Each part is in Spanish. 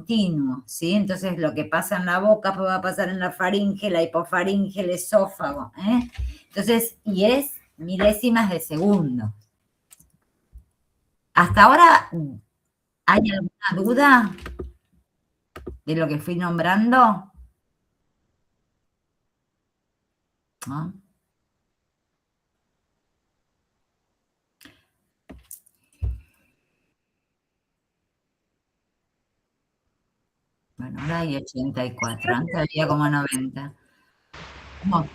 continuo, ¿sí? Entonces lo que pasa en la boca pues va a pasar en la faringe, la hipofaringe, el esófago, ¿eh? Entonces, y es milésimas de segundo. ¿Hasta ahora hay alguna duda de lo que fui nombrando? ¿No? Bueno, ahora hay 84, antes había como 90. ¿Cómo?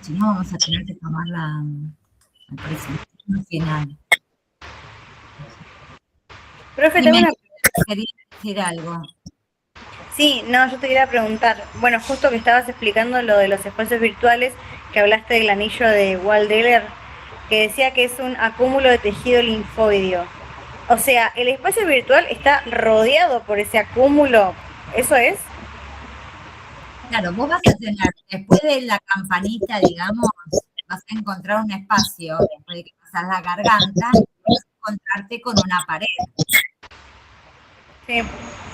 Si no, vamos a tener que tomar la presentación final. Profe, tengo una... Quería decir algo. Sí, no, yo te quería preguntar, bueno, justo que estabas explicando lo de los espacios virtuales, que hablaste del anillo de Waldeller, que decía que es un acúmulo de tejido linfoideo. O sea, el espacio virtual está rodeado por ese acúmulo, ¿eso es? Claro, vos vas a tener, después de la campanita, digamos, vas a encontrar un espacio, después de que pasas la garganta, vas a encontrarte con una pared. Sí.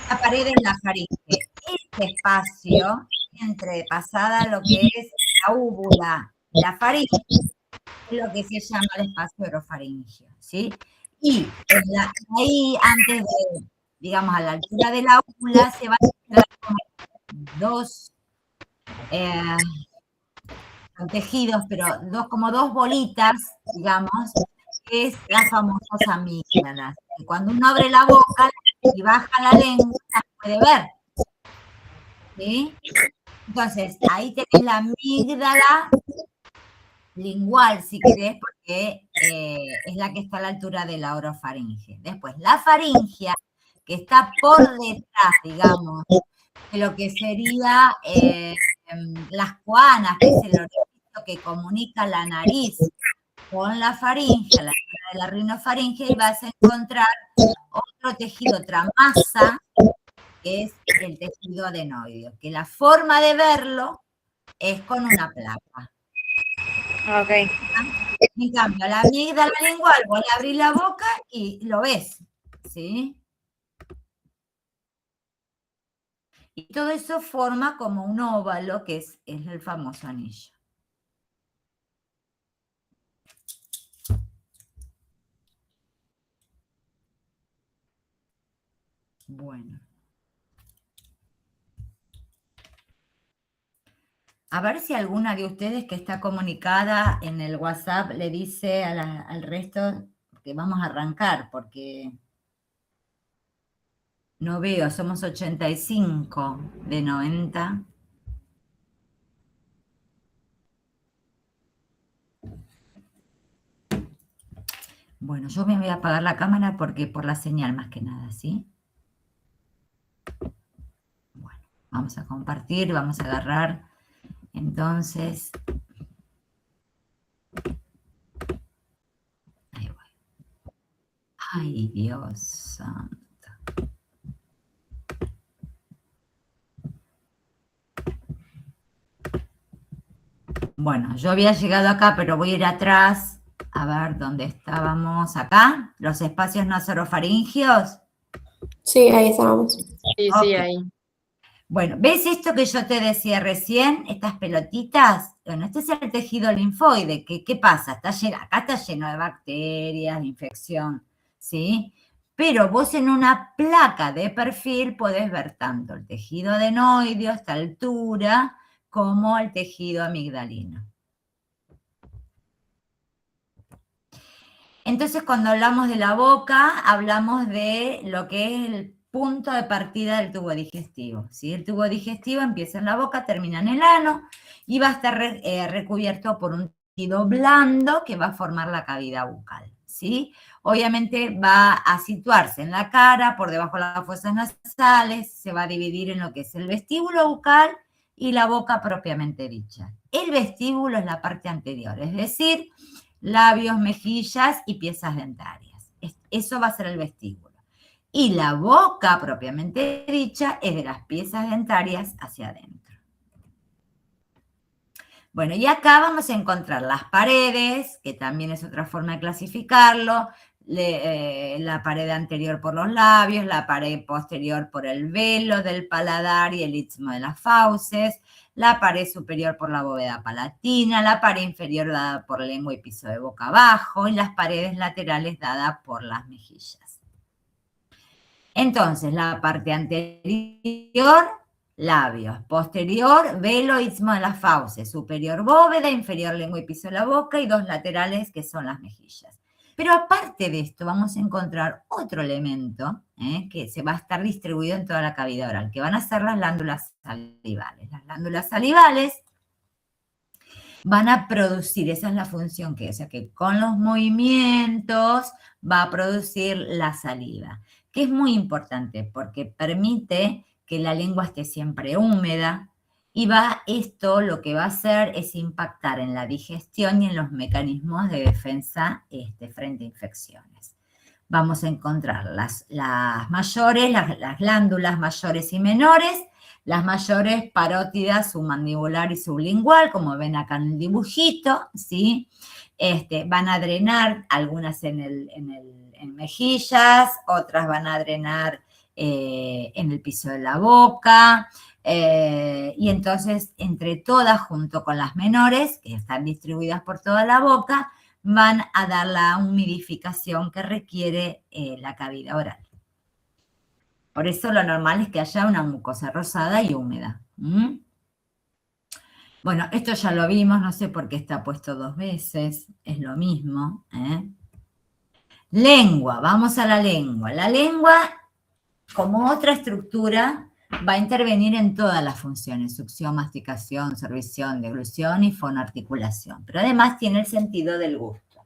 La pared es la faringe. Este espacio, entre pasada lo que es la úvula y la faringe, es lo que se llama el espacio orofaringio, ¿sí? Y ahí, antes de, digamos, a la altura de la úvula, se van a quedar como dos, son tejidos, pero como dos bolitas, digamos, que es las famosas amígdalas. Y cuando uno abre la boca y baja la lengua, las puede ver. ¿Sí? Entonces, ahí tenés la amígdala lingual, si querés, porque es la que está a la altura de la orofaringe. Después, la faringia, que está por detrás, digamos, de lo que sería las coanas, que es el orejito que comunica la nariz con la faringe, la altura de la rinofaringe, y vas a encontrar otro tejido, otra masa, que es el tejido adenoideo, que la forma de verlo es con una placa. Ok. En cambio, la amígdala lingual, vos le abrís la boca y lo ves, ¿sí? Y todo eso forma como un óvalo, que es el famoso anillo. Bueno. A ver si alguna de ustedes que está comunicada en el WhatsApp le dice al resto que vamos a arrancar, porque no veo, somos 85 de 90. Bueno, yo me voy a apagar la cámara porque por la señal más que nada, ¿sí? Bueno, vamos a compartir, vamos a agarrar, entonces... Ahí voy. Ay, Dios santo. Bueno, yo había llegado acá, pero voy a ir atrás. A ver, ¿dónde estábamos? ¿Acá? ¿Los espacios nasorofaringios? Sí, ahí estábamos. Sí, Ok. sí, ahí. Bueno, ¿ves esto que yo te decía recién? Estas pelotitas. Bueno, este es el tejido linfoide. ¿Qué pasa? Acá está lleno de bacterias, de infección, ¿sí? Pero vos en una placa de perfil podés ver tanto el tejido adenoideo a esta altura como el tejido amigdalino. Entonces, cuando hablamos de la boca, hablamos de lo que es el punto de partida del tubo digestivo, ¿sí? El tubo digestivo empieza en la boca, termina en el ano y va a estar recubierto por un tejido blando que va a formar la cavidad bucal, ¿sí? Obviamente va a situarse en la cara, por debajo de las fosas nasales, se va a dividir en lo que es el vestíbulo bucal y la boca propiamente dicha. El vestíbulo es la parte anterior, es decir, labios, mejillas y piezas dentarias. Eso va a ser el vestíbulo. Y la boca, propiamente dicha, es de las piezas dentarias hacia adentro. Bueno, y acá vamos a encontrar las paredes, que también es otra forma de clasificarlo, la pared anterior por los labios, la pared posterior por el velo del paladar y el istmo de las fauces, la pared superior por la bóveda palatina, la pared inferior dada por lengua y piso de boca abajo, y las paredes laterales dadas por las mejillas. Entonces, la parte anterior, labios, posterior, velo, istmo de las fauces, superior bóveda, inferior lengua y piso de la boca, y dos laterales que son las mejillas. Pero aparte de esto, vamos a encontrar otro elemento que se va a estar distribuido en toda la cavidad oral, que van a ser las glándulas salivales. Las glándulas salivales van a producir, esa es la función que, o sea, que con los movimientos va a producir la saliva, que es muy importante porque permite que la lengua esté siempre húmeda, y esto lo que va a hacer es impactar en la digestión y en los mecanismos de defensa frente a infecciones. Vamos a encontrar las mayores, las glándulas mayores y menores, las mayores parótidas, submandibular y sublingual, como ven acá en el dibujito, ¿sí? Van a drenar algunas en mejillas, otras van a drenar en el piso de la boca, y entonces entre todas, junto con las menores, que están distribuidas por toda la boca, van a dar la humidificación que requiere la cavidad oral. Por eso lo normal es que haya una mucosa rosada y húmeda. Bueno, esto ya lo vimos, no sé por qué está puesto 2 veces, es lo mismo. Lengua, vamos a la lengua. La lengua, como otra estructura, va a intervenir en todas las funciones: succión, masticación, sorbición, deglución y fonoarticulación. Pero además tiene el sentido del gusto.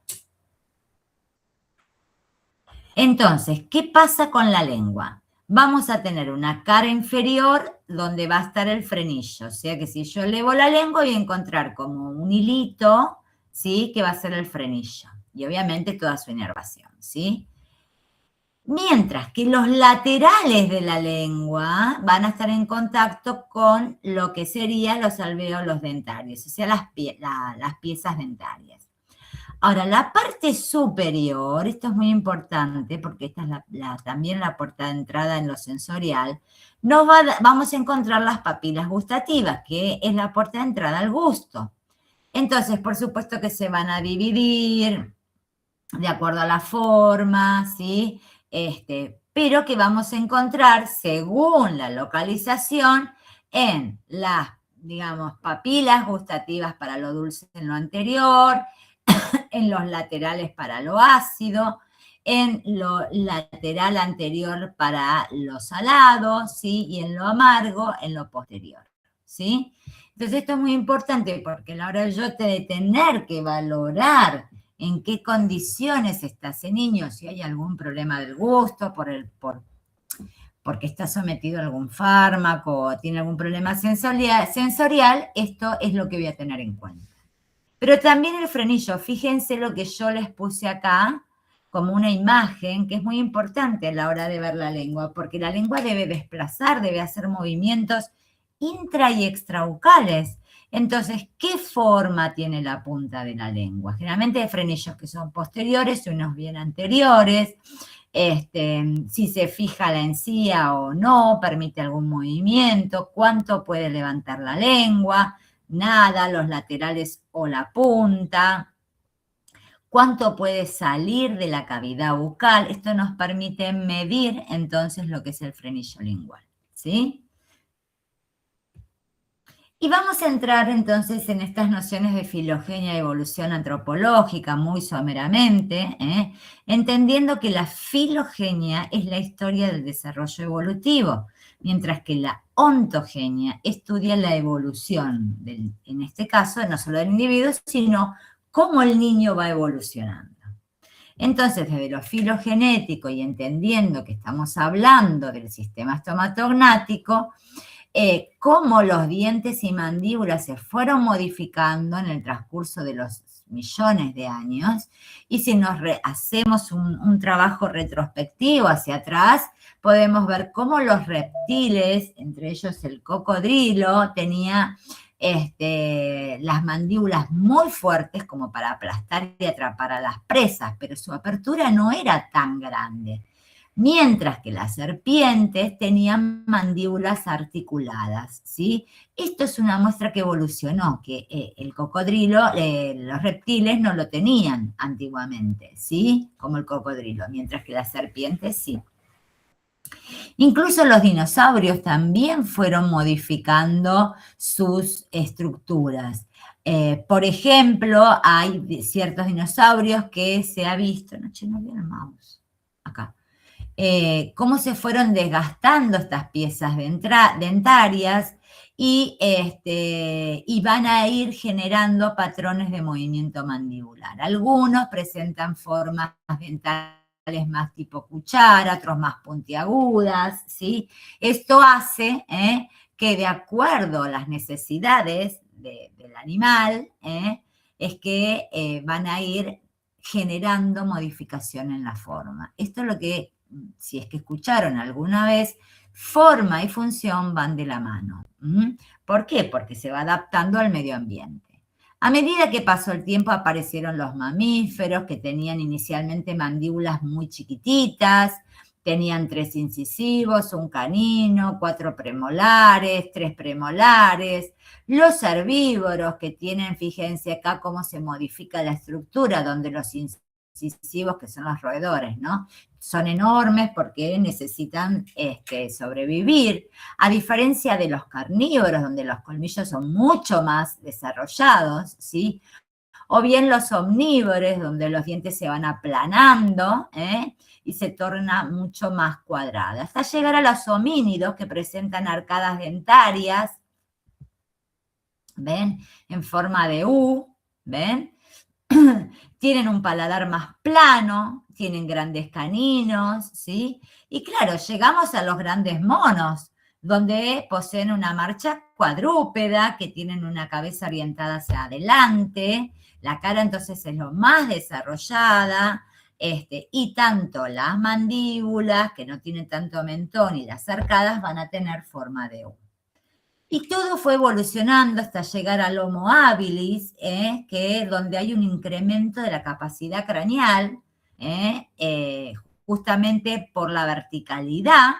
Entonces, ¿qué pasa con la lengua? Vamos a tener una cara inferior donde va a estar el frenillo. O sea que si yo elevo la lengua voy a encontrar como un hilito, ¿sí? Que va a ser el frenillo. Y obviamente toda su inervación, ¿sí? Mientras que los laterales de la lengua van a estar en contacto con lo que serían los alvéolos dentarios, o sea, las piezas dentarias. Ahora, la parte superior, esto es muy importante porque esta es también la puerta de entrada en lo sensorial, vamos a encontrar las papilas gustativas, que es la puerta de entrada al gusto. Entonces, por supuesto que se van a dividir de acuerdo a la forma, ¿sí? Pero que vamos a encontrar, según la localización, en las, digamos, papilas gustativas para lo dulce en lo anterior, en los laterales para lo ácido, en lo lateral anterior para lo salado, ¿sí? Y en lo amargo, en lo posterior, ¿sí? Entonces esto es muy importante porque a la hora de tener que valorar en qué condiciones está ese niño, si hay algún problema del gusto, porque está sometido a algún fármaco o tiene algún problema sensorial, esto es lo que voy a tener en cuenta. Pero también el frenillo, fíjense lo que yo les puse acá como una imagen que es muy importante a la hora de ver la lengua, porque la lengua debe desplazar, debe hacer movimientos intra y extrabucales. Entonces, ¿qué forma tiene la punta de la lengua? Generalmente hay frenillos que son posteriores y unos bien anteriores. Si se fija la encía o no, permite algún movimiento, cuánto puede levantar la lengua, nada, los laterales o la punta, cuánto puede salir de la cavidad bucal. Esto nos permite medir entonces lo que es el frenillo lingual, ¿sí? Y vamos a entrar entonces en estas nociones de filogenia y evolución antropológica muy someramente, entendiendo que la filogenia es la historia del desarrollo evolutivo, mientras que la ontogenia estudia la evolución, en este caso no solo del individuo, sino cómo el niño va evolucionando. Entonces, desde lo filogenético y entendiendo que estamos hablando del sistema estomatognático, cómo los dientes y mandíbulas se fueron modificando en el transcurso de los millones de años, y si nos hacemos un trabajo retrospectivo hacia atrás, podemos ver cómo los reptiles, entre ellos el cocodrilo, tenía las mandíbulas muy fuertes como para aplastar y atrapar a las presas, pero su apertura no era tan grande. Mientras que las serpientes tenían mandíbulas articuladas, ¿sí? Esto es una muestra que evolucionó, que el cocodrilo, los reptiles no lo tenían antiguamente, ¿sí? Como el cocodrilo, mientras que las serpientes sí. Incluso los dinosaurios también fueron modificando sus estructuras. Por ejemplo, hay ciertos dinosaurios que se ha visto, no veo el mouse, acá, cómo se fueron desgastando estas piezas dentarias y van a ir generando patrones de movimiento mandibular. Algunos presentan formas dentales más tipo cuchara, otros más puntiagudas, ¿sí? Esto hace que de acuerdo a las necesidades del animal, es que van a ir generando modificación en la forma. Esto es lo que, si es que escucharon alguna vez, forma y función van de la mano. ¿Por qué? Porque se va adaptando al medio ambiente. A medida que pasó el tiempo aparecieron los mamíferos que tenían inicialmente mandíbulas muy chiquititas, tenían 3 incisivos, un canino, 4 premolares, 3 premolares. Los herbívoros que tienen, fíjense acá cómo se modifica la estructura, donde los incisivos, que son los roedores, ¿no? Son enormes porque necesitan sobrevivir, a diferencia de los carnívoros, donde los colmillos son mucho más desarrollados, ¿sí? O bien los omnívoros, donde los dientes se van aplanando, y se torna mucho más cuadrada, hasta llegar a los homínidos que presentan arcadas dentarias, ¿ven? En forma de U, ¿ven? Tienen un paladar más plano, tienen grandes caninos, ¿sí? Y claro, llegamos a los grandes monos, donde poseen una marcha cuadrúpeda, que tienen una cabeza orientada hacia adelante, la cara entonces es lo más desarrollada, y tanto las mandíbulas, que no tienen tanto mentón, y las arcadas van a tener forma de U. Y todo fue evolucionando hasta llegar al Homo habilis, donde hay un incremento de la capacidad craneal, justamente por la verticalidad,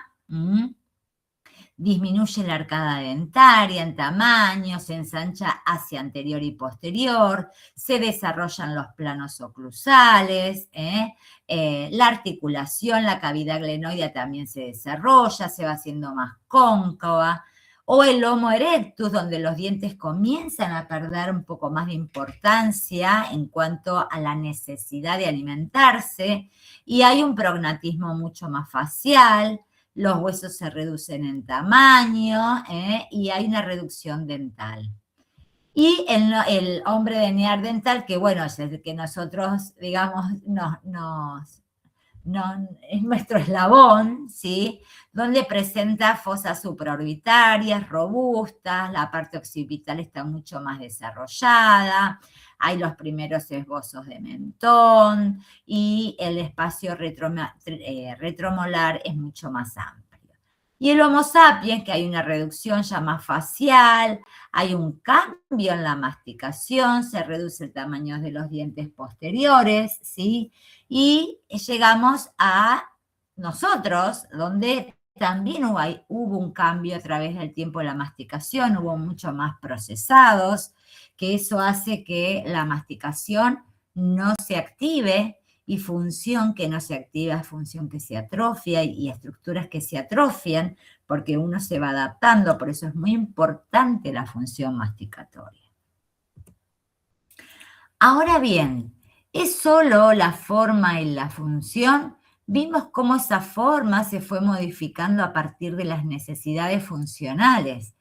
disminuye la arcada dentaria en tamaño, se ensancha hacia anterior y posterior, se desarrollan los planos oclusales, la articulación, la cavidad glenoidea también se desarrolla, se va haciendo más cóncava, o el Homo erectus, donde los dientes comienzan a perder un poco más de importancia en cuanto a la necesidad de alimentarse, y hay un prognatismo mucho más facial, los huesos se reducen en tamaño, y hay una reducción dental. Y el hombre de neandertal, que bueno, es el que nosotros, digamos, es nuestro eslabón, ¿sí? Donde presenta fosas supraorbitarias robustas, la parte occipital está mucho más desarrollada, hay los primeros esbozos de mentón y el espacio retromolar es mucho más amplio. Y el Homo sapiens, que hay una reducción ya más facial, hay un cambio en la masticación, se reduce el tamaño de los dientes posteriores, ¿sí? Y llegamos a nosotros, donde también hubo un cambio a través del tiempo de la masticación, hubo mucho más procesados, que eso hace que la masticación no se active, y función que no se activa es función que se atrofia, y estructuras que se atrofian porque uno se va adaptando, por eso es muy importante la función masticatoria. Ahora bien, ¿es solo la forma y la función? Vimos cómo esa forma se fue modificando a partir de las necesidades funcionales,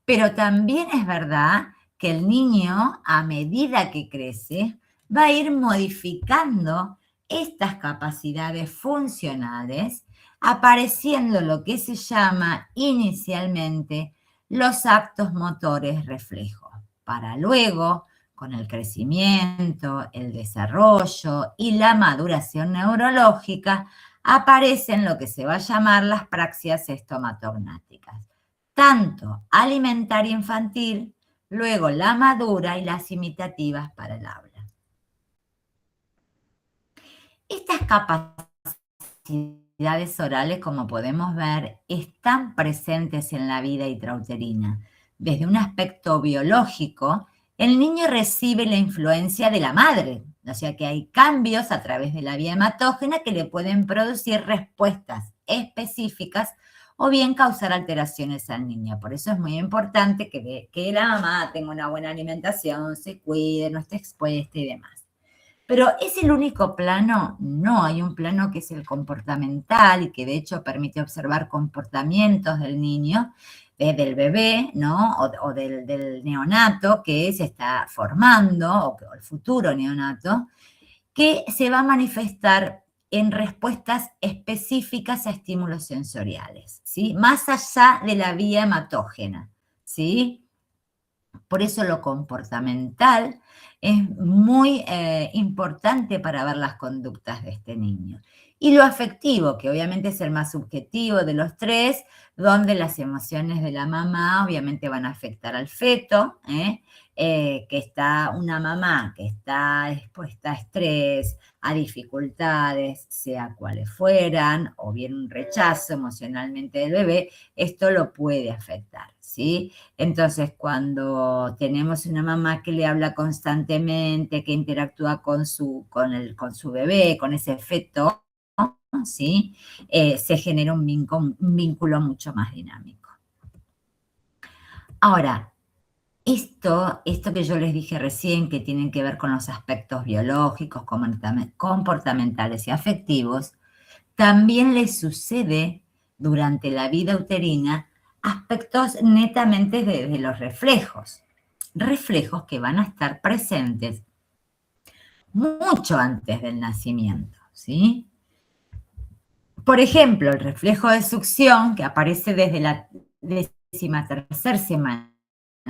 pero también es verdad que el niño, a medida que crece, va a ir modificando estas capacidades funcionales, apareciendo lo que se llama inicialmente los actos motores reflejos, para luego, con el crecimiento, el desarrollo y la maduración neurológica, aparecen lo que se va a llamar las praxias estomatognáticas, tanto alimentaria infantil luego la madura y las imitativas para el habla. Estas capacidades orales, como podemos ver, están presentes en la vida intrauterina. Desde un aspecto biológico, el niño recibe la influencia de la madre, o sea que hay cambios a través de la vía hematógena que le pueden producir respuestas específicas o bien causar alteraciones al niño. Por eso es muy importante que la mamá tenga una buena alimentación, se cuide, no esté expuesta y demás. Pero ¿es el único plano? No, hay un plano que es el comportamental y que de hecho permite observar comportamientos del niño, del bebé, ¿no? O del neonato que se está formando, o el futuro neonato, que se va a manifestar en respuestas específicas a estímulos sensoriales, ¿sí? Más allá de la vía hematógena, ¿sí? Por eso lo comportamental es muy importante para ver las conductas de este niño. Y lo afectivo, que obviamente es el más subjetivo de los tres, donde las emociones de la mamá obviamente van a afectar al feto, que está una mamá que está expuesta a estrés, a dificultades, sea cuales fueran, o bien un rechazo emocionalmente del bebé, esto lo puede afectar, ¿sí? Entonces, cuando tenemos una mamá que le habla constantemente, que interactúa con su bebé, con ese feto, ¿sí? Se genera un vínculo mucho más dinámico. Ahora, esto que yo les dije recién, que tienen que ver con los aspectos biológicos, comportamentales y afectivos, también les sucede durante la vida uterina aspectos netamente de los reflejos que van a estar presentes mucho antes del nacimiento, ¿sí? Por ejemplo, el reflejo de succión, que aparece desde la 13ª semana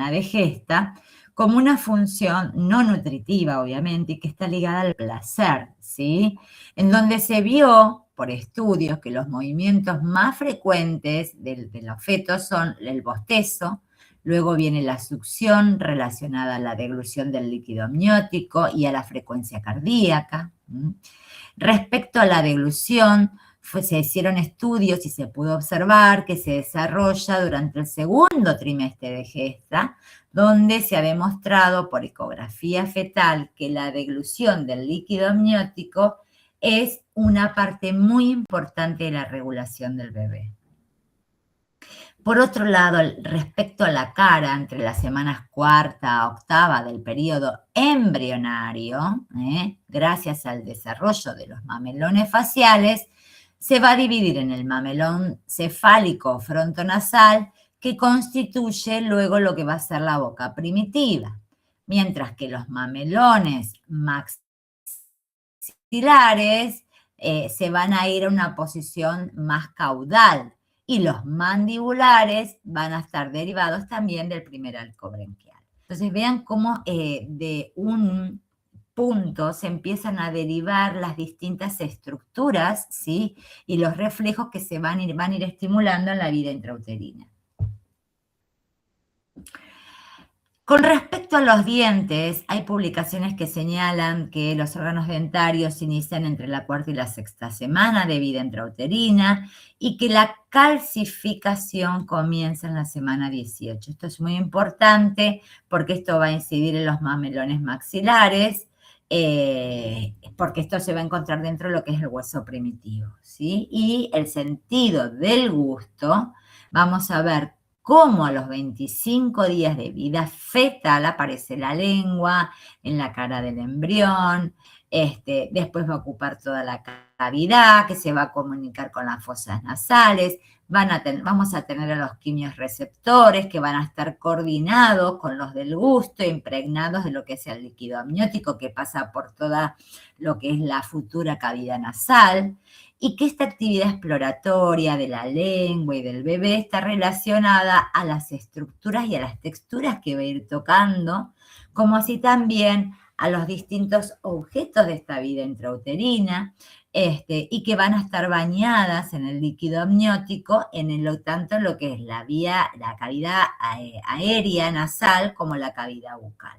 de gesta, como una función no nutritiva, obviamente, y que está ligada al placer, ¿sí? En donde se vio por estudios que los movimientos más frecuentes de los fetos son el bostezo, luego viene la succión relacionada a la deglución del líquido amniótico y a la frecuencia cardíaca. Respecto a la deglución, se hicieron estudios y se pudo observar que se desarrolla durante el segundo trimestre de gesta, donde se ha demostrado por ecografía fetal que la deglución del líquido amniótico es una parte muy importante de la regulación del bebé. Por otro lado, respecto a la cara, entre las semanas 4ª a 8ª del periodo embrionario, gracias al desarrollo de los mamelones faciales, se va a dividir en el mamelón cefálico frontonasal, que constituye luego lo que va a ser la boca primitiva, mientras que los mamelones maxilares se van a ir a una posición más caudal, y los mandibulares van a estar derivados también del primer arco branquial. Entonces vean cómo de un punto se empiezan a derivar las distintas estructuras, ¿sí? Y los reflejos que se van a ir estimulando en la vida intrauterina. Con respecto a los dientes, hay publicaciones que señalan que los órganos dentarios se inician entre la 4ª y la 6ª semana de vida intrauterina y que la calcificación comienza en la semana 18. Esto es muy importante porque esto va a incidir en los mamelones maxilares, porque esto se va a encontrar dentro de lo que es el hueso primitivo, ¿sí? Y el sentido del gusto, vamos a ver cómo a los 25 días de vida fetal aparece la lengua en la cara del embrión, después va a ocupar toda la cavidad, que se va a comunicar con las fosas nasales, vamos a tener a los quimiorreceptores que van a estar coordinados con los del gusto, impregnados de lo que es el líquido amniótico que pasa por toda lo que es la futura cavidad nasal, y que esta actividad exploratoria de la lengua y del bebé está relacionada a las estructuras y a las texturas que va a ir tocando, como así también a los distintos objetos de esta vida intrauterina, y que van a estar bañadas en el líquido amniótico, tanto lo que es la cavidad aérea nasal como la cavidad bucal.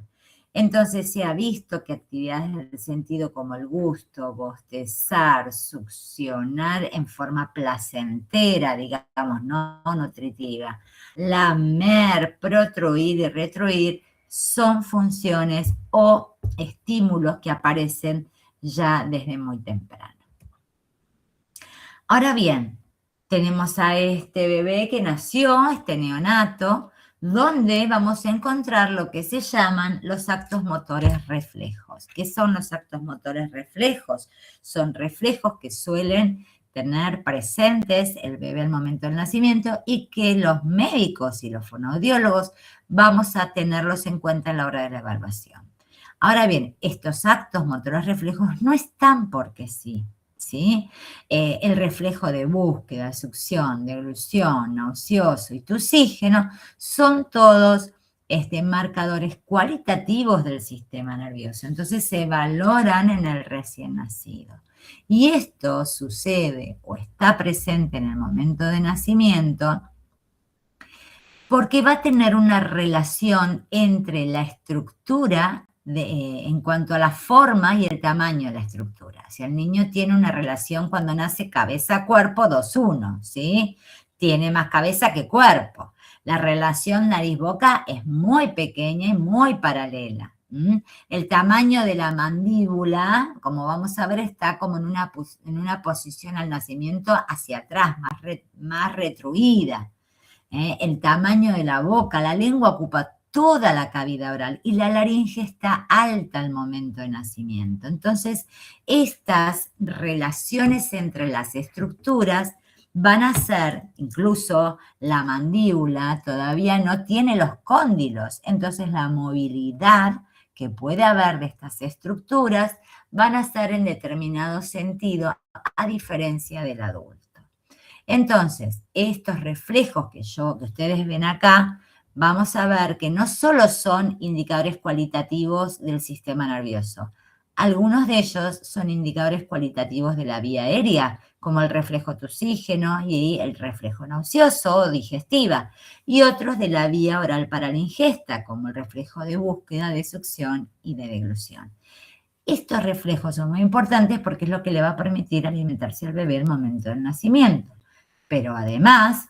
Entonces se ha visto que actividades del sentido como el gusto, bostezar, succionar en forma placentera, digamos, no nutritiva, lamer, protruir y retruir, son funciones o estímulos que aparecen ya desde muy temprano. Ahora bien, tenemos a este bebé que nació, este neonato, donde vamos a encontrar lo que se llaman los actos motores reflejos. ¿Qué son los actos motores reflejos? Son reflejos que suelen tener presentes el bebé al momento del nacimiento y que los médicos y los fonoaudiólogos vamos a tenerlos en cuenta a la hora de la evaluación. Ahora bien, estos actos motores reflejos no están porque sí. ¿Sí? El reflejo de búsqueda, succión, deglución, nauseoso y tusígeno son todos marcadores cualitativos del sistema nervioso. Entonces se valoran en el recién nacido. Y esto sucede o está presente en el momento de nacimiento porque va a tener una relación entre la estructura en cuanto a la forma y el tamaño de la estructura. Si el niño tiene una relación cuando nace cabeza-cuerpo 2-1, ¿sí? Tiene más cabeza que cuerpo. La relación nariz-boca es muy pequeña y muy paralela. El tamaño de la mandíbula, como vamos a ver, está como en una posición al nacimiento hacia atrás, más retruida. El tamaño de la boca, la lengua ocupa toda la cavidad oral y la laringe está alta al momento de nacimiento. Entonces, estas relaciones entre las estructuras van a ser, incluso la mandíbula todavía no tiene los cóndilos, entonces la movilidad que puede haber de estas estructuras van a ser en determinado sentido a diferencia del adulto. Entonces, estos reflejos que ustedes ven acá, vamos a ver que no solo son indicadores cualitativos del sistema nervioso, algunos de ellos son indicadores cualitativos de la vía aérea, como el reflejo tusígeno y el reflejo nauseoso o digestiva, y otros de la vía oral para la ingesta, como el reflejo de búsqueda, de succión y de deglución. Estos reflejos son muy importantes porque es lo que le va a permitir alimentarse al bebé al momento del nacimiento. Pero además,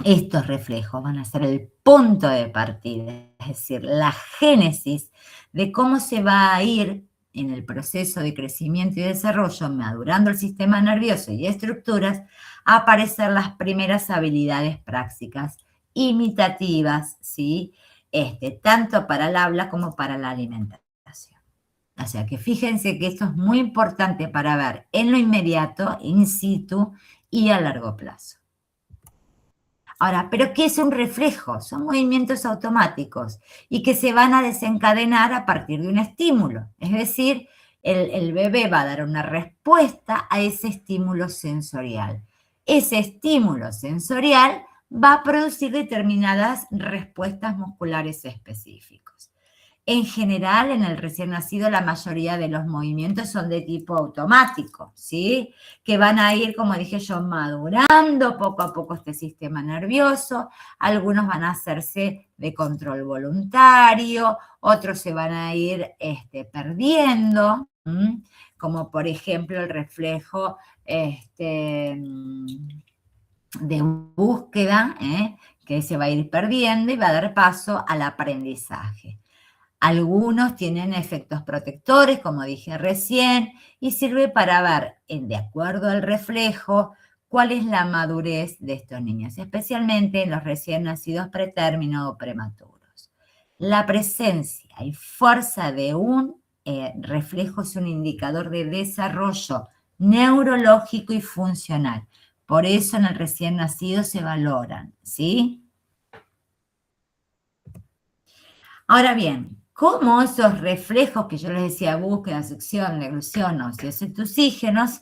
estos reflejos van a ser el punto de partida, es decir, la génesis de cómo se va a ir en el proceso de crecimiento y desarrollo, madurando el sistema nervioso y estructuras, a aparecer las primeras habilidades prácticas imitativas, ¿sí? Tanto para el habla como para la alimentación. O sea que fíjense que esto es muy importante para ver en lo inmediato, in situ, y a largo plazo. Ahora, ¿pero qué es un reflejo? Son movimientos automáticos y que se van a desencadenar a partir de un estímulo. Es decir, el bebé va a dar una respuesta a ese estímulo sensorial. Ese estímulo sensorial va a producir determinadas respuestas musculares específicas. En general, en el recién nacido, la mayoría de los movimientos son de tipo automático, ¿sí? Que van a ir, como dije yo, madurando poco a poco este sistema nervioso. Algunos van a hacerse de control voluntario, otros se van a ir perdiendo, como por ejemplo el reflejo de búsqueda, que se va a ir perdiendo y va a dar paso al aprendizaje. Algunos tienen efectos protectores, como dije recién, y sirve para ver, de acuerdo al reflejo, cuál es la madurez de estos niños, especialmente en los recién nacidos pretérmino o prematuros. La presencia y fuerza de un reflejo es un indicador de desarrollo neurológico y funcional. Por eso en el recién nacido se valoran, ¿sí? Ahora bien, cómo esos reflejos que yo les decía, búsqueda, succión, deglución, nauseosos y tusígenos,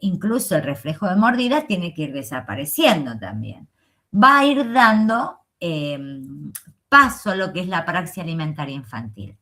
incluso el reflejo de mordida tiene que ir desapareciendo también. Va a ir dando paso a lo que es la praxia alimentaria infantil.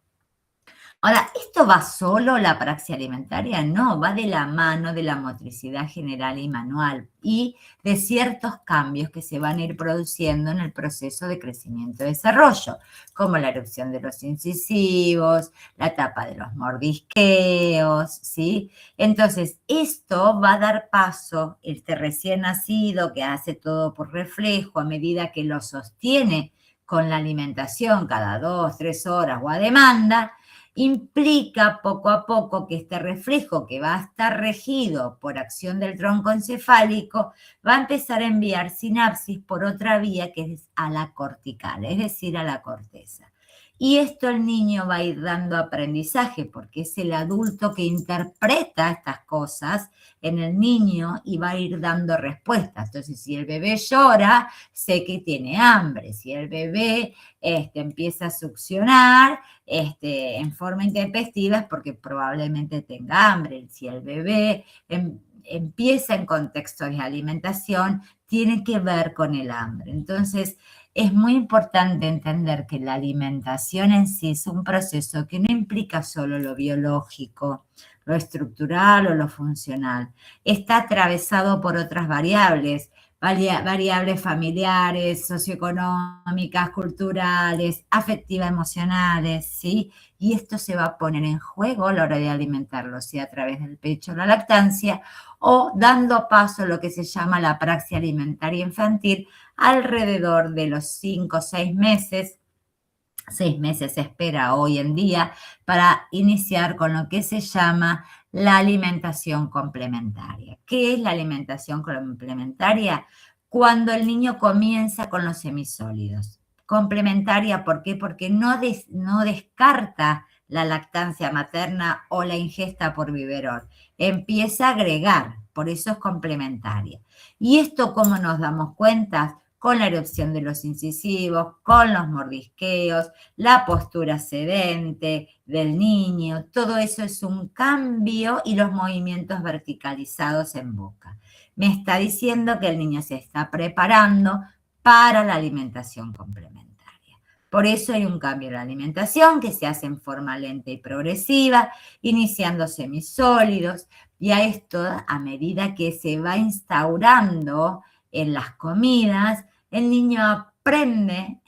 Ahora, ¿esto va solo la praxia alimentaria? No, va de la mano de la motricidad general y manual y de ciertos cambios que se van a ir produciendo en el proceso de crecimiento y desarrollo, como la erupción de los incisivos, la etapa de los mordisqueos, ¿sí? Entonces, esto va a dar paso, este recién nacido que hace todo por reflejo a medida que lo sostiene con la alimentación cada 2, 3 horas o a demanda, implica poco a poco que este reflejo, que va a estar regido por acción del tronco encefálico, va a empezar a enviar sinapsis por otra vía que es a la cortical, es decir, a la corteza. Y esto el niño va a ir dando aprendizaje porque es el adulto que interpreta estas cosas en el niño y va a ir dando respuestas. Entonces, si el bebé llora, sé que tiene hambre. Si el bebé empieza a succionar, en forma intempestiva es porque probablemente tenga hambre. Si el bebé empieza en contextos de alimentación, tiene que ver con el hambre. Entonces, es muy importante entender que la alimentación en sí es un proceso que no implica solo lo biológico, lo estructural o lo funcional. Está atravesado por otras variables, variables familiares, socioeconómicas, culturales, afectivas, emocionales, ¿sí? Y esto se va a poner en juego a la hora de alimentarlo, sea a través del pecho o la lactancia, o dando paso a lo que se llama la praxia alimentaria infantil alrededor de los 5 o 6 meses. 6 meses se espera hoy en día para iniciar con lo que se llama la alimentación complementaria. ¿Qué es la alimentación complementaria? Cuando el niño comienza con los semisólidos. Complementaria, ¿por qué? Porque no descarta la lactancia materna o la ingesta por biberón. Empieza a agregar, por eso es complementaria. ¿Y esto cómo nos damos cuenta? Con la erupción de los incisivos, con los mordisqueos, la postura sedente del niño, todo eso es un cambio y los movimientos verticalizados en boca. Me está diciendo que el niño se está preparando para la alimentación complementaria. Por eso hay un cambio en la alimentación que se hace en forma lenta y progresiva, iniciando semisólidos, y a esto, a medida que se va instaurando en las comidas, el niño aprende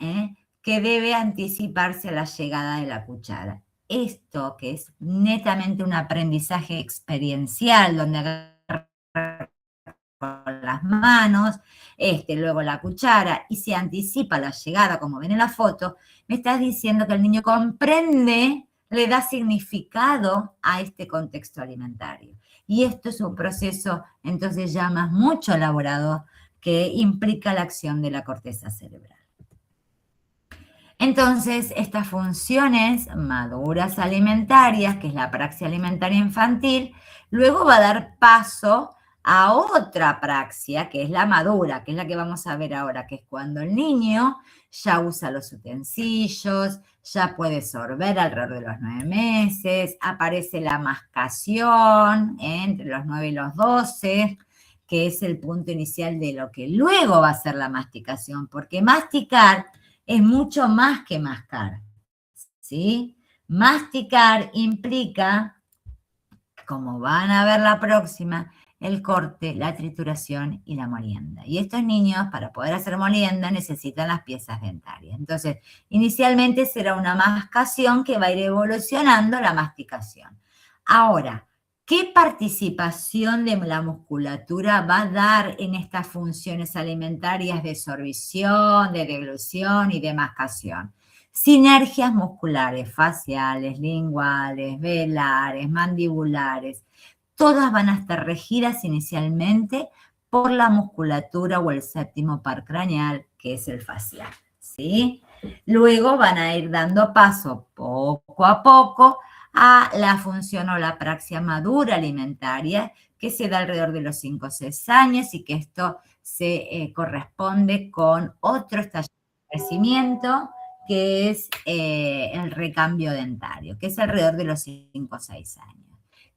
que debe anticiparse a la llegada de la cuchara. Esto, que es netamente un aprendizaje experiencial, donde agarra con las manos, luego la cuchara, y se anticipa la llegada, como ven en la foto, me estás diciendo que el niño comprende, le da significado a este contexto alimentario. Y esto es un proceso, entonces, ya más mucho elaborado, que implica la acción de la corteza cerebral. Entonces, estas funciones maduras alimentarias, que es la praxia alimentaria infantil, luego va a dar paso a otra praxia, que es la madura, que es la que vamos a ver ahora, que es cuando el niño ya usa los utensilios, ya puede sorber alrededor de los 9 meses, aparece la mascación entre los 9 y los 12, que es el punto inicial de lo que luego va a ser la masticación, porque masticar es mucho más que mascar, ¿sí? Masticar implica, como van a ver la próxima, el corte, la trituración y la molienda. Y estos niños, para poder hacer molienda, necesitan las piezas dentarias. Entonces, inicialmente será una mascación que va a ir evolucionando la masticación. Ahora, ¿qué participación de la musculatura va a dar en estas funciones alimentarias de sorbición, de deglución y de mascación? Sinergias musculares, faciales, linguales, velares, mandibulares, todas van a estar regidas inicialmente por la musculatura o el séptimo par craneal, que es el facial, ¿sí? Luego van a ir dando paso poco a poco a la función o la praxia madura alimentaria, que se da alrededor de los 5 o 6 años y que esto se corresponde con otro estallido de crecimiento, que es el recambio dentario, que es alrededor de los 5 o 6 años.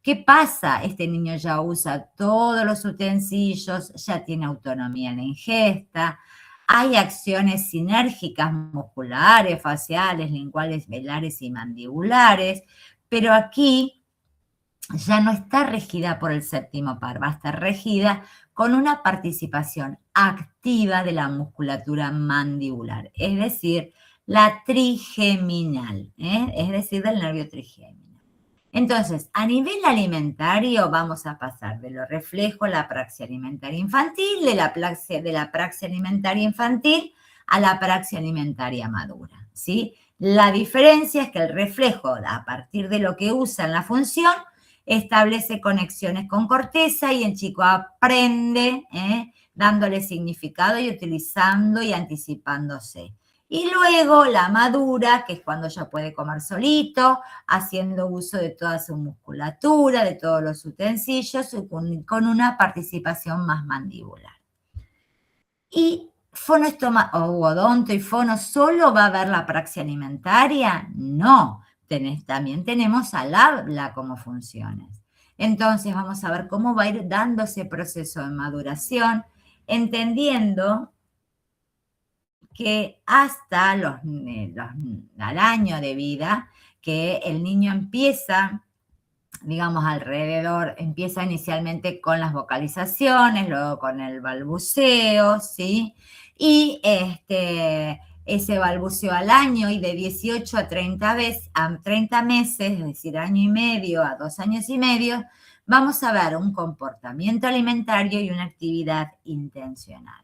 ¿Qué pasa? Este niño ya usa todos los utensilios, ya tiene autonomía en la ingesta, hay acciones sinérgicas musculares, faciales, linguales, velares y mandibulares, pero aquí ya no está regida por el séptimo par, va a estar regida con una participación activa de la musculatura mandibular, es decir, la trigeminal, es decir, del nervio trigémino. Entonces, a nivel alimentario vamos a pasar de los reflejos a la praxia alimentaria infantil, de la praxia alimentaria infantil a la praxia alimentaria madura, ¿sí? La diferencia es que el reflejo, a partir de lo que usa en la función, establece conexiones con corteza y el chico aprende, dándole significado y utilizando y anticipándose. Y luego la madura, que es cuando ya puede comer solito, haciendo uso de toda su musculatura, de todos los utensilios, con una participación más mandibular. Y odonto y fono, ¿solo va a ver la praxia alimentaria? No, también tenemos al habla como funciones. Entonces vamos a ver cómo va a ir dando ese proceso de maduración, entendiendo que hasta al año de vida, que el niño empieza, digamos, empieza inicialmente con las vocalizaciones, luego con el balbuceo, ¿sí? Y ese balbuceo al año y de 18 a 30 meses, es decir, año y medio a 2 años y medio, vamos a ver un comportamiento alimentario y una actividad intencional.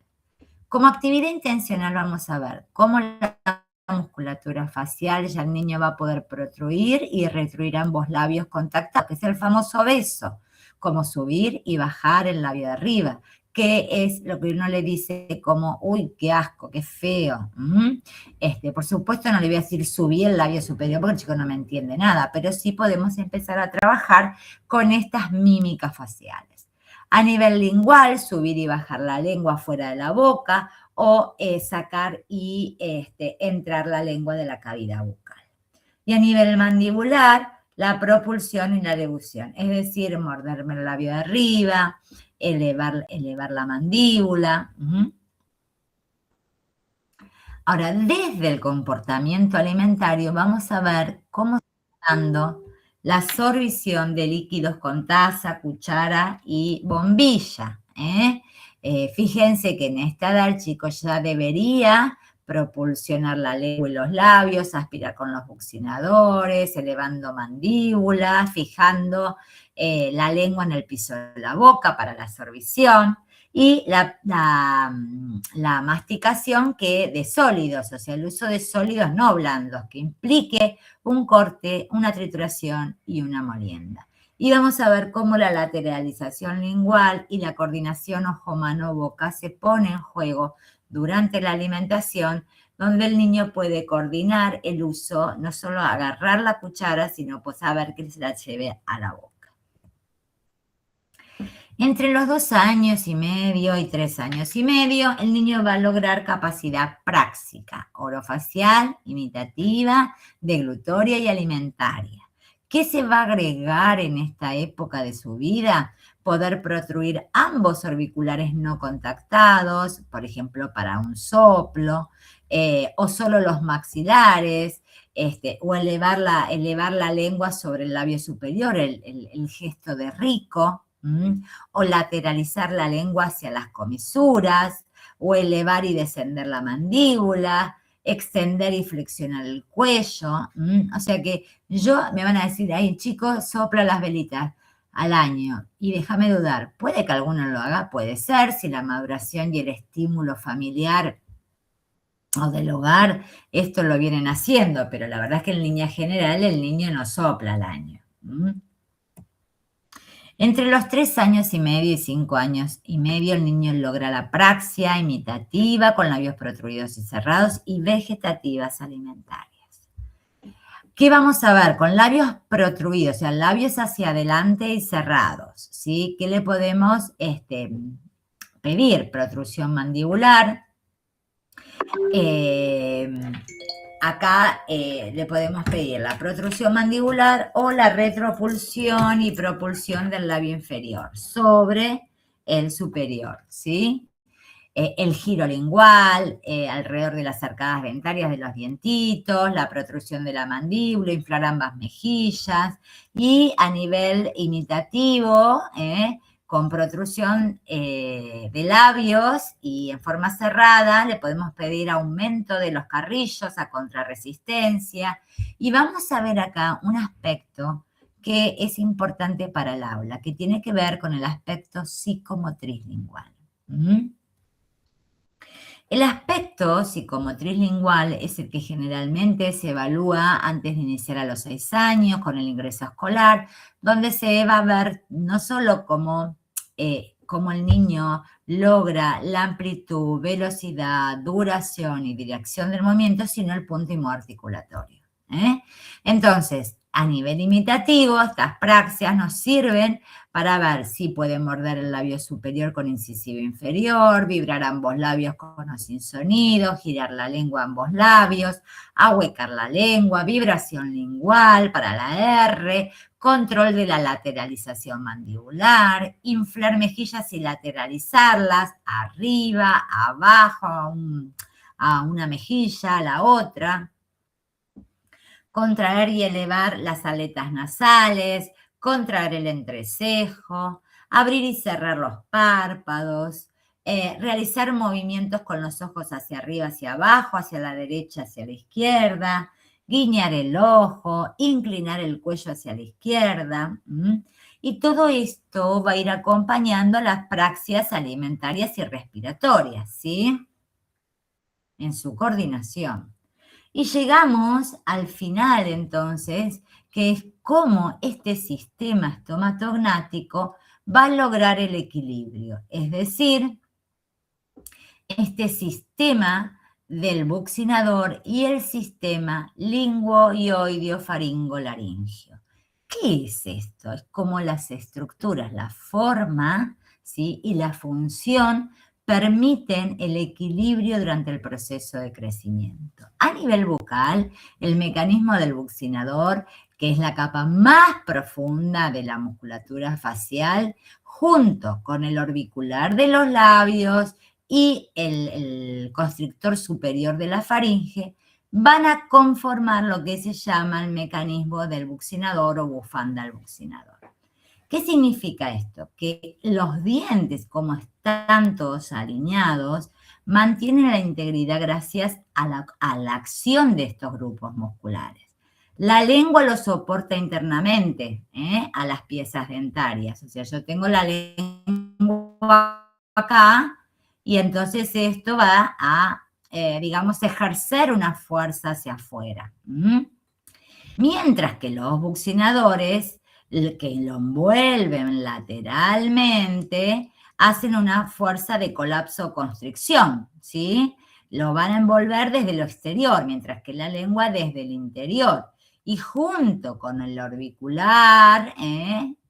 Como actividad intencional vamos a ver cómo la musculatura facial, ya el niño va a poder protruir y retruir ambos labios contactados, que es el famoso beso, como subir y bajar el labio de arriba, que es lo que uno le dice como, uy, qué asco, qué feo. Por supuesto no le voy a decir subir el labio superior porque el chico no me entiende nada, pero sí podemos empezar a trabajar con estas mímicas faciales. A nivel lingual, subir y bajar la lengua fuera de la boca o sacar y entrar la lengua de la cavidad bucal. Y a nivel mandibular, la propulsión y la debución, es decir, morderme el labio de arriba, elevar la mandíbula. Ahora, desde el comportamiento alimentario vamos a ver cómo está dando la absorción de líquidos con taza, cuchara y bombilla. Fíjense que en esta edad el chico ya debería propulsionar la lengua y los labios, aspirar con los buccinadores, elevando mandíbula, fijando la lengua en el piso de la boca para la absorción. Y la masticación de sólidos, o sea, el uso de sólidos no blandos, que implique un corte, una trituración y una molienda. Y vamos a ver cómo la lateralización lingual y la coordinación ojo-mano-boca se pone en juego durante la alimentación, donde el niño puede coordinar el uso, no solo agarrar la cuchara, sino pues saber que se la lleve a la boca. Entre los 2 años y medio y 3 años y medio, el niño va a lograr capacidad práctica, orofacial, imitativa, deglutoria y alimentaria. ¿Qué se va a agregar en esta época de su vida? Poder protruir ambos orbiculares no contactados, por ejemplo, para un soplo, o solo los maxilares, o elevar la lengua sobre el labio superior, el gesto de rico. O lateralizar la lengua hacia las comisuras, o elevar y descender la mandíbula, extender y flexionar el cuello. O sea que me van a decir, ay, chico, sopla las velitas al año. Y déjame dudar, ¿puede que alguno lo haga? Puede ser, si la maduración y el estímulo familiar o del hogar, esto lo vienen haciendo, pero la verdad es que en línea general el niño no sopla al año. Entre los 3 años y medio y 5 años y medio, el niño logra la praxia imitativa con labios protruidos y cerrados y vegetativas alimentarias. ¿Qué vamos a ver? Con labios protruidos, o sea, labios hacia adelante y cerrados, ¿sí? ¿Qué le podemos pedir? Protrusión mandibular. Acá le podemos pedir la protrusión mandibular o la retropulsión y propulsión del labio inferior sobre el superior, ¿sí? el giro lingual, alrededor de las arcadas dentarias de los dientitos, la protrusión de la mandíbula, inflar ambas mejillas, y a nivel imitativo, con protrusión de labios y en forma cerrada, le podemos pedir aumento de los carrillos a contrarresistencia. Y vamos a ver acá un aspecto que es importante para el aula, que tiene que ver con el aspecto psicomotriz lingual. El aspecto psicomotriz lingual es el que generalmente se evalúa antes de iniciar a los 6 años con el ingreso escolar, donde se va a ver no solo cómo el niño logra la amplitud, velocidad, duración y dirección del movimiento, sino el punto articulatorio. Entonces, a nivel imitativo, estas praxias nos sirven para ver si puede morder el labio superior con incisivo inferior, vibrar ambos labios con o sin sonido, girar la lengua a ambos labios, ahuecar la lengua, vibración lingual para la R, control de la lateralización mandibular, inflar mejillas y lateralizarlas, arriba, abajo, a una mejilla, a la otra. Contraer y elevar las aletas nasales, contraer el entrecejo, abrir y cerrar los párpados, realizar movimientos con los ojos hacia arriba, hacia abajo, hacia la derecha, hacia la izquierda, guiñar el ojo, inclinar el cuello hacia la izquierda. Y todo esto va a ir acompañando las praxias alimentarias y respiratorias, ¿sí? En su coordinación. Y llegamos al final, entonces, que es cómo este sistema estomatognático va a lograr el equilibrio. Es decir, este sistema del buccinador y el sistema linguoideo-faringolaringio. ¿Qué es esto? Es como las estructuras, la forma, ¿sí? Y la función permiten el equilibrio durante el proceso de crecimiento. A nivel bucal, el mecanismo del buccinador, que es la capa más profunda de la musculatura facial, junto con el orbicular de los labios y el constrictor superior de la faringe, van a conformar lo que se llama el mecanismo del buccinador o bufanda del buccinador. ¿Qué significa esto? Que los dientes, como están todos alineados, mantienen la integridad gracias a la acción de estos grupos musculares. La lengua lo soporta internamente a las piezas dentarias. O sea, yo tengo la lengua acá y entonces esto va a, digamos, ejercer una fuerza hacia afuera. Mientras que los buccinadores, que lo envuelven lateralmente, hacen una fuerza de colapso o constricción, ¿sí? Lo van a envolver desde lo exterior, mientras que la lengua desde el interior. Y junto con el orbicular,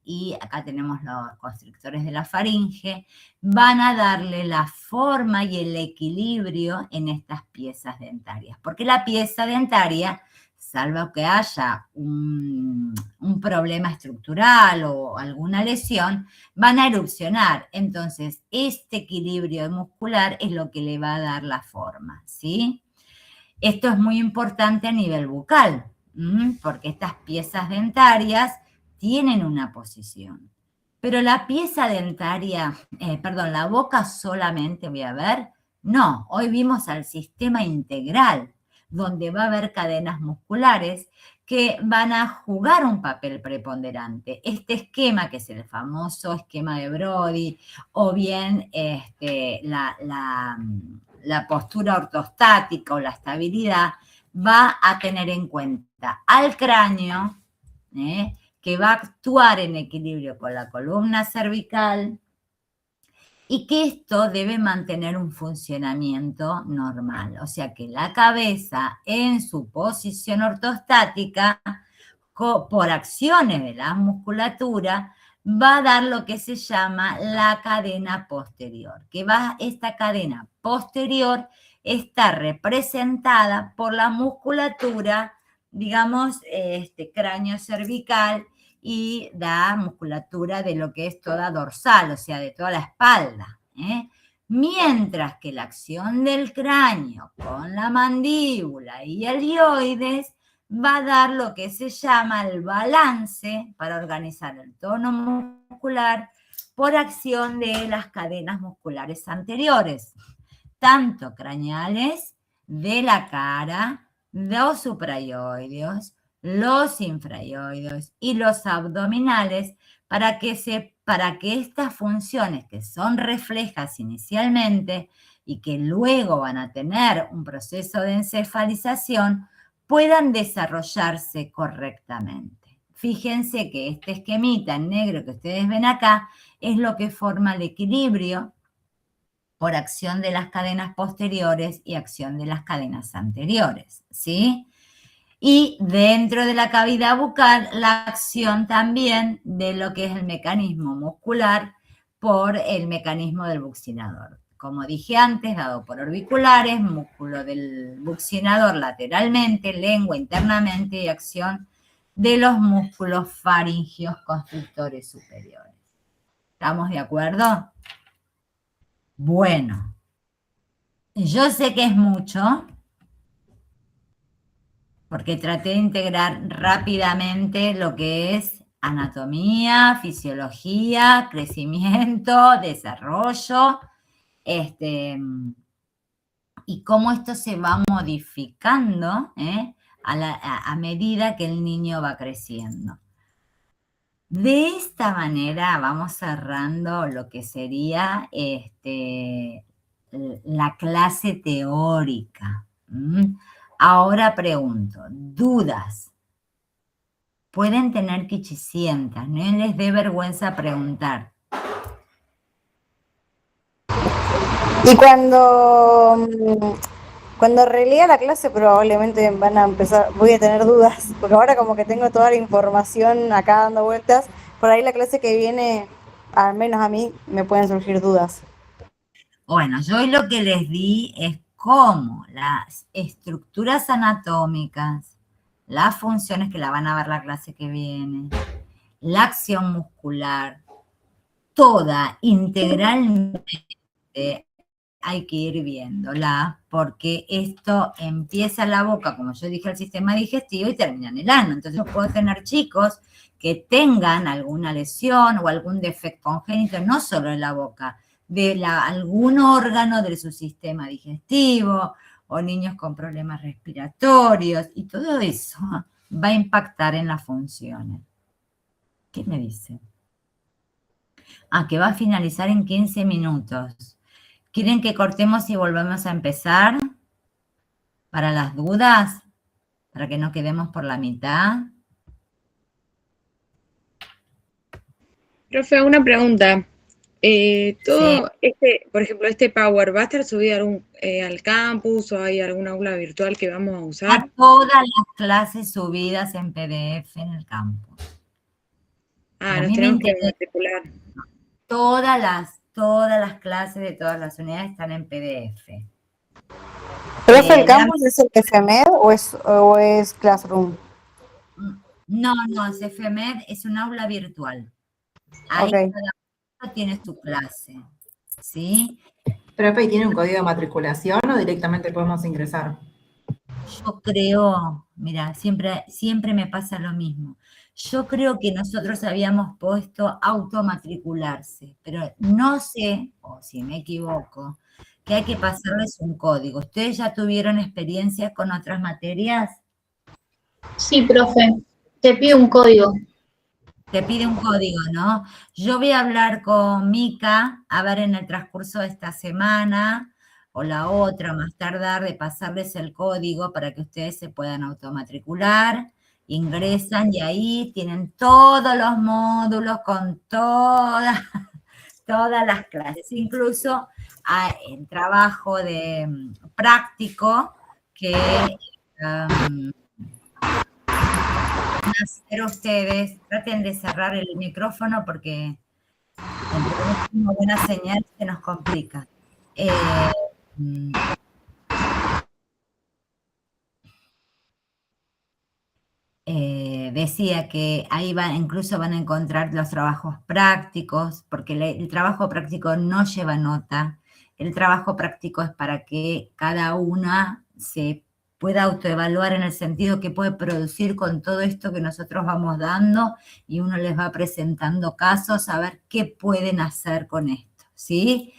y acá tenemos los constrictores de la faringe, van a darle la forma y el equilibrio en estas piezas dentarias. Porque la pieza dentaria, salvo que haya un problema estructural o alguna lesión, van a erupcionar. Entonces, este equilibrio muscular es lo que le va a dar la forma, ¿sí? Esto es muy importante a nivel bucal, porque estas piezas dentarias tienen una posición. Pero la pieza dentaria, la boca solamente voy a ver, no, hoy vimos al sistema integral, donde va a haber cadenas musculares que van a jugar un papel preponderante. Este esquema, que es el famoso esquema de Brody, o bien la postura ortostática o la estabilidad, va a tener en cuenta al cráneo, que va a actuar en equilibrio con la columna cervical, y que esto debe mantener un funcionamiento normal. O sea que la cabeza en su posición ortostática, por acciones de la musculatura, va a dar lo que se llama la cadena posterior. Esta cadena posterior está representada por la musculatura, digamos, cráneo cervical, y da musculatura de lo que es toda dorsal, o sea, de toda la espalda. Mientras que la acción del cráneo con la mandíbula y el hioides va a dar lo que se llama el balance para organizar el tono muscular por acción de las cadenas musculares anteriores, tanto craneales, de la cara, los suprayoideos, los infrayoideos y los abdominales, para que estas funciones que son reflejas inicialmente y que luego van a tener un proceso de encefalización, puedan desarrollarse correctamente. Fíjense que este esquemita en negro que ustedes ven acá es lo que forma el equilibrio por acción de las cadenas posteriores y acción de las cadenas anteriores, ¿sí? Y dentro de la cavidad bucal, la acción también de lo que es el mecanismo muscular por el mecanismo del buccinador. Como dije antes, dado por orbiculares, músculo del buccinador lateralmente, lengua internamente y acción de los músculos faringios constrictores superiores. ¿Estamos de acuerdo? Bueno, yo sé que es mucho, porque traté de integrar rápidamente lo que es anatomía, fisiología, crecimiento, desarrollo, y cómo esto se va modificando a medida que el niño va creciendo. De esta manera vamos cerrando lo que sería la clase teórica. Ahora pregunto, ¿dudas? Pueden tener Kichisientas, no les dé vergüenza preguntar. Y cuando relea la clase probablemente van a empezar, voy a tener dudas, porque ahora como que tengo toda la información acá dando vueltas, por ahí la clase que viene, al menos a mí, me pueden surgir dudas. Bueno, yo hoy lo que les di es cómo las estructuras anatómicas, las funciones que la van a ver la clase que viene, la acción muscular, toda integralmente hay que ir viéndola, porque esto empieza en la boca, como yo dije, el sistema digestivo y termina en el ano. Entonces yo puedo tener chicos que tengan alguna lesión o algún defecto congénito, no solo en la boca, de algún órgano de su sistema digestivo, o niños con problemas respiratorios, y todo eso va a impactar en las funciones. ¿Qué me dice? Que va a finalizar en 15 minutos. ¿Quieren que cortemos y volvemos a empezar? ¿Para las dudas? ¿Para que no quedemos por la mitad? Profe, una pregunta. Todo por ejemplo, este Power, ¿va a estar subido al campus o hay alguna aula virtual que vamos a usar? A todas las clases subidas en PDF en el campus. Nos tenemos que matricular. Todas las clases de todas las unidades están en PDF. ¿Profe, el campus es el FMED o es Classroom? No, CFMED es un aula virtual. Ahí cada uno tiene su clase, ¿sí? ¿Profe, tiene un código de matriculación o directamente podemos ingresar? Yo creo, mira, siempre me pasa lo mismo. Yo creo que nosotros habíamos puesto automatricularse, pero no sé, o si me equivoco, que hay que pasarles un código. ¿Ustedes ya tuvieron experiencias con otras materias? Sí, profe, te pide un código. Te pide un código, ¿no? Yo voy a hablar con Mica, a ver en el transcurso de esta semana o la otra, más tardar, de pasarles el código para que ustedes se puedan automatricular, ingresan y ahí tienen todos los módulos con todas las clases, incluso el trabajo práctico que hacer ustedes. Traten de cerrar el micrófono porque una buena señal se nos complica. Decía que ahí incluso van a encontrar los trabajos prácticos, porque el trabajo práctico no lleva nota. el trabajo práctico es para que cada una se pueda autoevaluar en el sentido que puede producir con todo esto que nosotros vamos dando y uno les va presentando casos a ver qué pueden hacer con esto, ¿sí?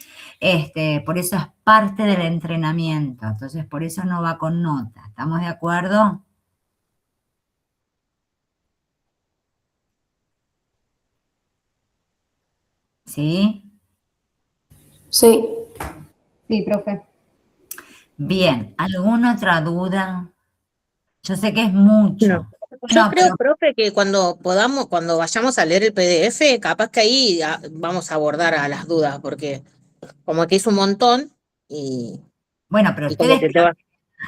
Por eso es parte del entrenamiento, entonces por eso no va con nota, ¿estamos de acuerdo? ¿Sí? Sí. Sí, profe. Bien, ¿alguna otra duda? Yo sé que es mucho. No. Yo No, creo, pero profe, que cuando podamos, cuando vayamos a leer el PDF, capaz que ahí vamos a abordar a las dudas, porque como que es un montón bueno, pero y como ustedes que te va.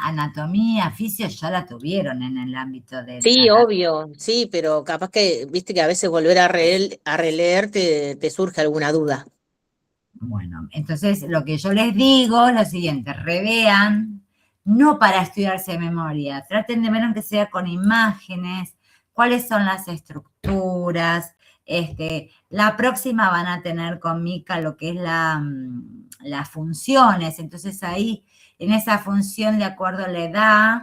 anatomía, fisio ya la tuvieron en el ámbito de Sí, la... obvio, sí, pero capaz que, viste que a veces volver a releer te surge alguna duda. Bueno, entonces lo que yo les digo es lo siguiente, revean, no para estudiarse de memoria, traten de ver aunque sea con imágenes, cuáles son las estructuras, la próxima van a tener con Mica lo que es las funciones, entonces ahí en esa función de acuerdo a la edad,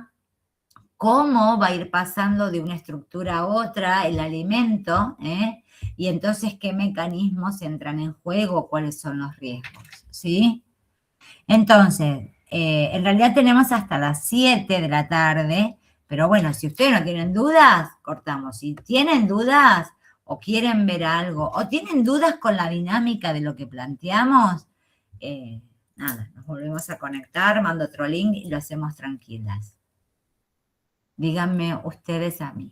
cómo va a ir pasando de una estructura a otra el alimento, y entonces qué mecanismos entran en juego, cuáles son los riesgos, ¿sí? Entonces, en realidad tenemos hasta las 7 de la tarde, pero bueno, si ustedes no tienen dudas, cortamos. Si tienen dudas o quieren ver algo, o tienen dudas con la dinámica de lo que planteamos, nada, nos volvemos a conectar, mando otro link y lo hacemos tranquilas. Díganme ustedes a mí,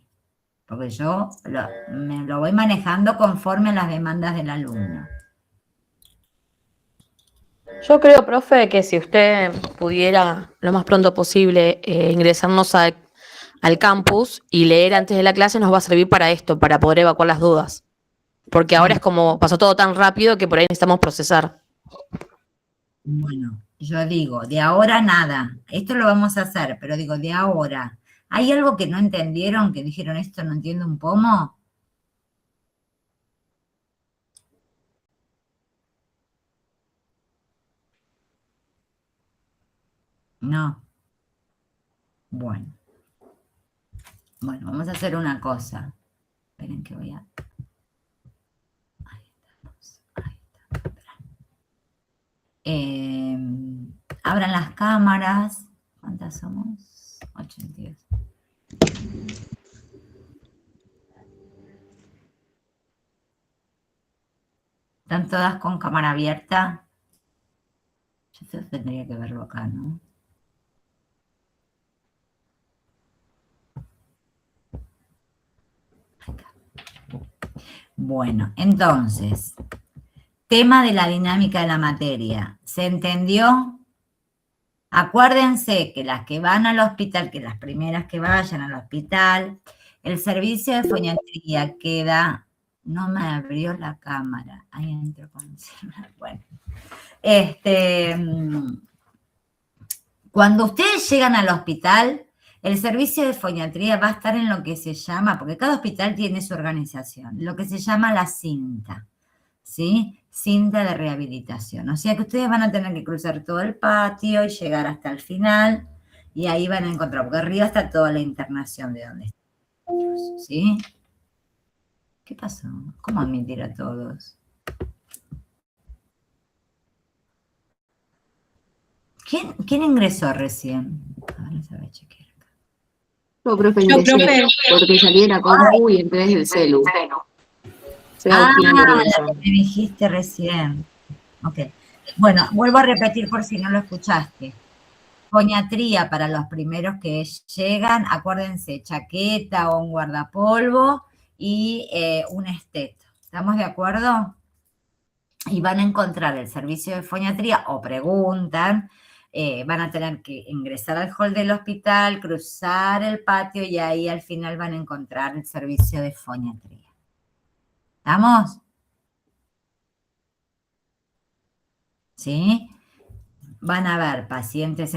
porque yo me lo voy manejando conforme a las demandas del alumno. Yo creo, profe, que si usted pudiera lo más pronto posible ingresarnos al campus y leer antes de la clase, nos va a servir para esto, para poder evacuar las dudas. Porque ahora es como pasó todo tan rápido que por ahí necesitamos procesar. Bueno, yo digo, de ahora nada, esto lo vamos a hacer, pero digo, de ahora, ¿hay algo que no entendieron, que dijeron esto no entiendo un pomo? No. Bueno. Bueno, vamos a hacer una cosa. Esperen que voy a... Ahí estamos. Ahí estamos. Abran las cámaras. ¿Cuántas somos? 82. ¿Están todas con cámara abierta? Yo tendría que verlo acá, ¿no? Acá. Bueno, entonces, tema de la dinámica de la materia. ¿Se entendió? Acuérdense que las que van al hospital, que las primeras que vayan al hospital, el servicio de foniatría queda... No me abrió la cámara. Ahí entro con el celular. Bueno. Cuando ustedes llegan al hospital, el servicio de foniatría va a estar en lo que se llama, porque cada hospital tiene su organización, lo que se llama la cinta, ¿sí? Cinta de rehabilitación. O sea que ustedes van a tener que cruzar todo el patio y llegar hasta el final, y ahí van a encontrar, porque arriba está toda la internación de donde están, ¿sí? ¿Qué pasó? ¿Cómo admitir a todos? ¿Quién ingresó recién? A ver, se va a chequear acá. Yo, profe, ingresé porque salí de la compu y entré desde el celu. Soy Agustina Lorenzo. La que me dijiste recién. Ok. Bueno, vuelvo a repetir por si no lo escuchaste. Foniatría para los primeros que llegan, acuérdense, chaqueta o un guardapolvo y un esteto. ¿Estamos de acuerdo? Y van a encontrar el servicio de foniatría o preguntan, van a tener que ingresar al hall del hospital, cruzar el patio y ahí al final van a encontrar el servicio de foniatría. ¿Estamos? ¿Sí? Van a ver pacientes